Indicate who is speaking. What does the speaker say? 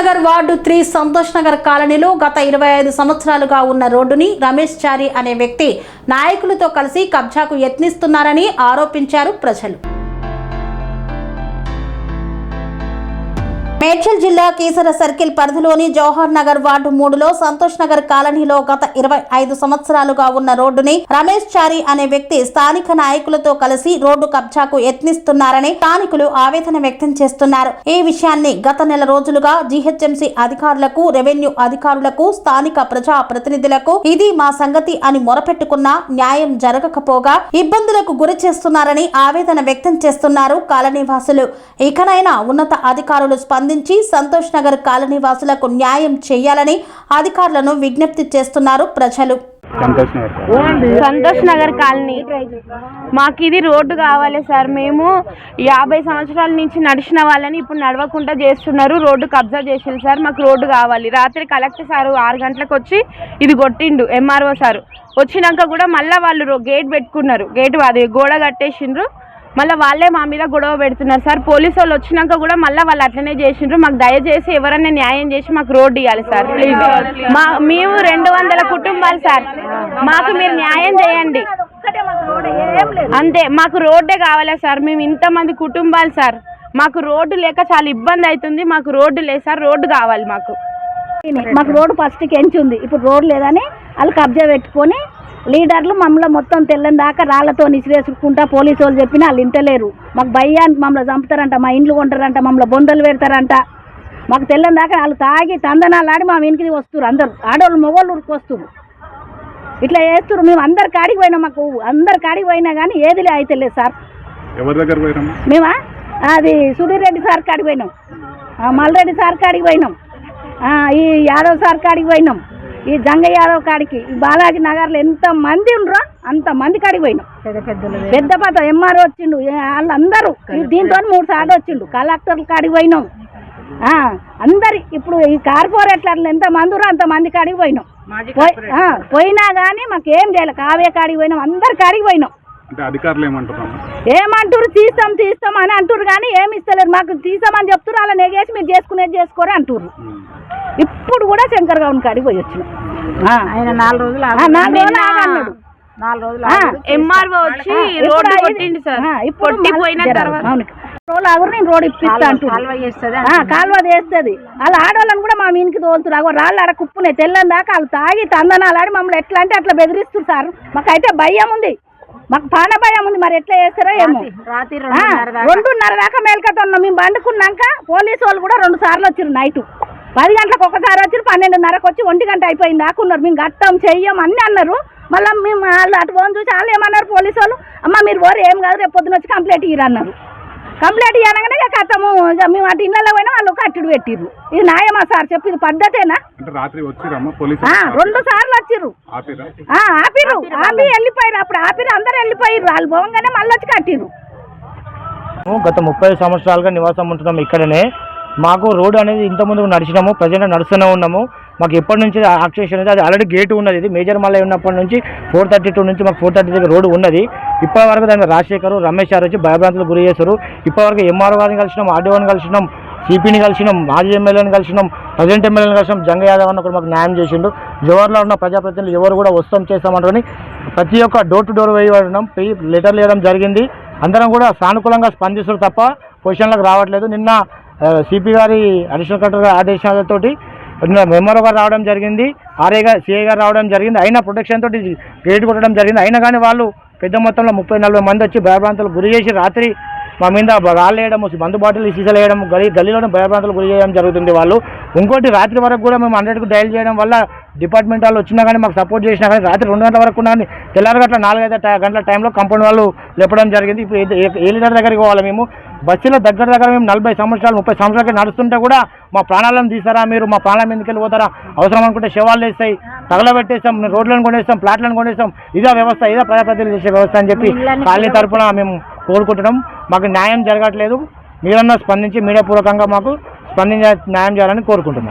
Speaker 1: Nagar ward 3 Santosh Nagar కాలనీలో గత 25 సంవత్సరాలుగా ఉన్న రోడ్డుని రమేష్ చారి అనే వ్యక్తి నాయకులతో కలిసి కబ్జాకు యత్నిస్తున్నారని ఆరోపించారు ప్రజలు. మేడ్చల్ జిల్లా కీసర సర్కిల్ పరిధిలోని జవహర్ నగర్ వార్డు 3లో సంతోష్ నగర్ కాలనీలో గత 25 సంవత్సరాలుగా ఉన్న రోడ్డుని రమేష్ చారి అనే వ్యక్తి స్థానిక నాయకులతో కలిసి రోడ్డు కబ్జాకు యత్నిస్తున్నారని స్థానికులు ఆవేదన వ్యక్తం చేస్తున్నారు. ఈ విషయాన్ని గత నెల రోజులుగా జీహెచ్ఎంసీ అధికారులకు, రెవెన్యూ అధికారులకు, స్థానిక ప్రజా ప్రతినిధులకు ఇది మా సంగతి అని మొరపెట్టుకున్నా న్యాయం జరగకపోగా ఇబ్బందులకు గురి చేస్తున్నారని ఆవేదన వ్యక్తం చేస్తున్నారు కాలనీ వాసులు. ఇకనైనా ఉన్నత అధికారులు సంతోష్ నగర్ కాలనీ వాసులకు న్యాయం చేయాలని అధికారులను విజ్ఞప్తి చేస్తున్నారు ప్రజలు.
Speaker 2: సంతోష్ నగర్ కాలనీ మాకు ఇది రోడ్డు కావాలి సార్. మేము 50 సంవత్సరాల నుంచి నడిచిన వాళ్ళని ఇప్పుడు నడవకుండా చేస్తున్నారు. రోడ్డు కబ్జా చేసింది సార్. మాకు రోడ్డు కావాలి. రాత్రి కలెక్టర్ సారు 6 గంటలకు వచ్చి ఇది కొట్టిండు. ఎంఆర్ఓ సారు వచ్చినాక కూడా మళ్ళీ వాళ్ళు గేట్ పెట్టుకున్నారు. గేట్ అది గోడ కట్టేసిండ్రు. మళ్ళీ వాళ్ళే మా మీద గొడవ పెడుతున్నారు సార్. పోలీసు వాళ్ళు వచ్చినాక కూడా మళ్ళీ వాళ్ళు అట్లనే చేసిండ్రు. మాకు దయచేసి ఎవరన్నా న్యాయం చేసి మాకు రోడ్డు ఇవ్వాలి సార్ ప్లీజ్. మేము 200 కుటుంబాలు సార్. మాకు మీరు న్యాయం చేయండి అంతే. మాకు రోడ్డే కావాలి సార్. మేము ఇంతమంది కుటుంబాలు సార్. మాకు రోడ్డు లేక చాలా ఇబ్బంది అవుతుంది. మాకు రోడ్డు లేదు సార్. రోడ్డు కావాలి మాకు.
Speaker 3: రోడ్డు ఫస్ట్కి ఎంచి ఉంది. ఇప్పుడు రోడ్డు లేదని వాళ్ళు కబ్జా పెట్టుకొని లీడర్లు మమ్మల్ని మొత్తం తెల్లని దాకా రాళ్లతో నిసిరేసుకుంటా పోలీసు వాళ్ళు చెప్పినా వాళ్ళు ఇంటలేరు. మాకు భయానికి మమ్మల్ని చంపుతారంట, మా ఇండ్లు కొంటారంట, మమ్మల్ని బొందలు పెడతారంట. మాకు తెల్లని దాకా వాళ్ళు తాగి తందనాలు ఆడి మా వెనుకది వస్తారు. అందరు ఆడవాళ్ళు మగవాళ్ళు ఊరికి వస్తారు. ఇట్లా చేస్తారు. మేము అందరి కాడికి పోయినాం. మాకు అందరి కాడికి పోయినా కానీ ఏదిలే అయితే లేదు సార్. మేమా అది సుధీర్ రెడ్డి సార్ కాడికి పోయినాం, మల్రెడ్డి సార్ కాడికి పోయినాం, ఈ యాదవ్ సార్ కాడికి పోయినాం, ఈ జంగ యాదవ్ కాడికి, ఈ బాలాజీ నగర్లో ఎంత మంది ఉండరో అంత మంది కాడికి పోయినాం. పెద్ద పాత ఎంఆర్ఓ వచ్చిండు. వాళ్ళందరూ దీంతో 3 సార్లు వచ్చిండు. కలెక్టర్ల కాడికి పోయినాం. అందరి ఇప్పుడు ఈ కార్పొరేటర్లు ఎంత మంది ఉండరో అంత మంది కాడికి పోయినాం. పోయినా కానీ మాకేం చేయాలి. కావ్య కాడికి పోయినాం. అందరి కాడికి పోయినాం. ఏమంటారు తీస్తాం అని అంటారు కానీ ఏమి ఇస్తలేరు. మాకు తీసామని చెప్తారు. అలా నెగేసి మీరు చేసుకునేది చేసుకోరు అంటారు. ఇప్పుడు కూడా శంకర్ గౌన్ కాడికి పోయి వచ్చినాం.
Speaker 2: ఆయన 4 రోజులు
Speaker 3: అన్నాడు.
Speaker 2: 4 రోజులు ఎంఆర్ఓ వచ్చి రోడ్డు కొట్టిండు సార్. ఇప్పుడు పోయిన తర్వాత
Speaker 3: నేను రోడ్ ఇప్పిస్తా అంటున్నా. కాలువ చేస్తుంది. వాళ్ళ ఆడవాళ్ళని కూడా మా మీనికి తోలుతున్నారు. రాళ్ళు ఆడ కుప్పునే తెల్లని దాకా వాళ్ళు తాగి తందనాలు ఆడి మమ్మల్ని ఎట్లా అంటే అట్లా బెదిరిస్తారు సార్. మాకైతే భయం ఉంది. మాకు పాన భయం ఉంది. మరి ఎట్లా చేస్తారో ఏమో. 2:30 దాకా మేల్కతో ఉన్నాం. మేము పండుకున్నాక పోలీసు వాళ్ళు కూడా 2 సార్లు వచ్చారు. నైట్ 10 గంటలకు ఒకసారి వచ్చారు. 12:30కు వచ్చి 1 గంట అయిపోయింది దాకా ఉన్నారు. మేము గట్టం చెయ్యం అన్నీ అన్నారు. మళ్ళీ మేము వాళ్ళు అటు పోని చూసి వాళ్ళు ఏమన్నారు పోలీసు వాళ్ళు, అమ్మ మీరు పోరు ఏం కాదు రేపు పొద్దున వచ్చి కంప్లైంట్ ఇయ్యరన్నారు. కంప్లైంట్ ఇవ్వగానే ఇక కథము. ఇక మేము అటు ఇళ్ళలో పోయినా వాళ్ళు కట్టుడు పెట్టిర్రు. ఇది న్యాయమా సార్ చెప్పి? ఇది పద్ధతేనా? 2 సార్లు వచ్చిర్రు. ఆపిర్రు. ఆపి వెళ్ళిపోయారు. అప్పుడు ఆపిరు అందరు వెళ్ళిపోయారు. వాళ్ళు పోగానే మళ్ళీ వచ్చి కట్టిర్రు.
Speaker 4: గత 30 సంవత్సరాలుగా నివాసం ఉంటున్నాము ఇక్కడనే. మాకు రోడ్డు అనేది ఇంతకుముందు నడిచినాము, ప్రజెంట్ నడుస్తూనే ఉన్నాము. మాకు ఎప్పటి నుంచి యాక్సేషన్ అనేది అది ఆల్రెడీ గేటు ఉన్నది. ఇది మేజర్ మల్లై ఉన్నప్పటి నుంచి 432 నుంచి మాకు 430 దగ్గర రోడ్డు ఉన్నది. ఇప్పటి వరకు దాన్ని రాజశేఖర్, రమేష్ గారు వచ్చి భయభ్రాంతులకు గురి చేశారు. ఇప్పటివరకు ఎంఆర్ఓ గారిని కలిసినాం, ఆర్డీఓని కలిసినాం, సిపిని కలిసినాం, మాజీ ఎమ్మెల్యేని కలిసినాం, ప్రజెంట్ ఎమ్మెల్యేని కలిసినాం. జంగ యాదవ్ అన్న కూడా మాకు న్యాయం చేసిండు. జవహర్లో ఉన్న ప్రజాప్రతినిధులు ఎవరు కూడా వస్తాం చేస్తామంటారని ప్రతి ఒక్క డోర్ టు డోర్ వేయడం, లెటర్లు వేయడం జరిగింది. అందరం కూడా సానుకూలంగా స్పందిస్తారు తప్ప పొజిషన్లకు రావట్లేదు. నిన్న సిపి గారి అడిషనల్ కలెక్టర్ గారి ఆదేశాలతోటి ఎంఆర్ఓ గారు రావడం జరిగింది, ఆర్ఐ గారు, సిఐ గారు రావడం జరిగింది. అయినా ప్రొటెక్షన్ తోటి గేట్ కొట్టడం జరిగింది. అయినా కానీ వాళ్ళు పెద్ద మొత్తంలో 30-40 మంది వచ్చి భయభ్రాంతులకు గురి చేసి రాత్రి మా మీద రాళ్ళు వేయడం, మందు బాటిల్ సీసాలు వేయడం, గల్లీలోనే భయభ్రాంతులకు గురి చేయడం జరుగుతుంది వాళ్ళు. ఇంకోటి రాత్రి వరకు కూడా మేము 100కు డయల్ చేయడం వల్ల డిపార్ట్మెంట్ వాళ్ళు వచ్చినా కానీ మాకు సపోర్ట్ చేసినా కానీ రాత్రి 2 గంటల వరకు ఉన్నా కానీ తెల్లారగట్ల 4-5 గంటల టైంలో కంపౌండ్ వాళ్ళు లేపడం జరిగింది. ఇప్పుడు ఏ లీడర్ దగ్గరికి పోవాలి మేము? బస్సులో దగ్గర మేము 40 సంవత్సరాలు 30 సంవత్సరాలకి నడుస్తుంటే కూడా మా ప్రాణాలను తీసారా మీరు? మా ప్రాణాలను ఎందుకు వెళ్ళిపోతారా? అవసరం అనుకుంటే శవాలు వేస్తాయి, తగలబెట్టేస్తాం, రోడ్లను కొనేస్తాం, ప్లాట్లను కొనేస్తాం. ఇదే వ్యవస్థ, ఇదే ప్రజాప్రతినిధులు చేసే వ్యవస్థ అని చెప్పి కాలనీ తరఫున మేము కోరుకుంటున్నాం. మాకు న్యాయం జరగట్లేదు. మీరన్నా స్పందించి మీడియా పూర్వకంగా మాకు న్యాయం చేయాలని కోరుకుంటున్నాం.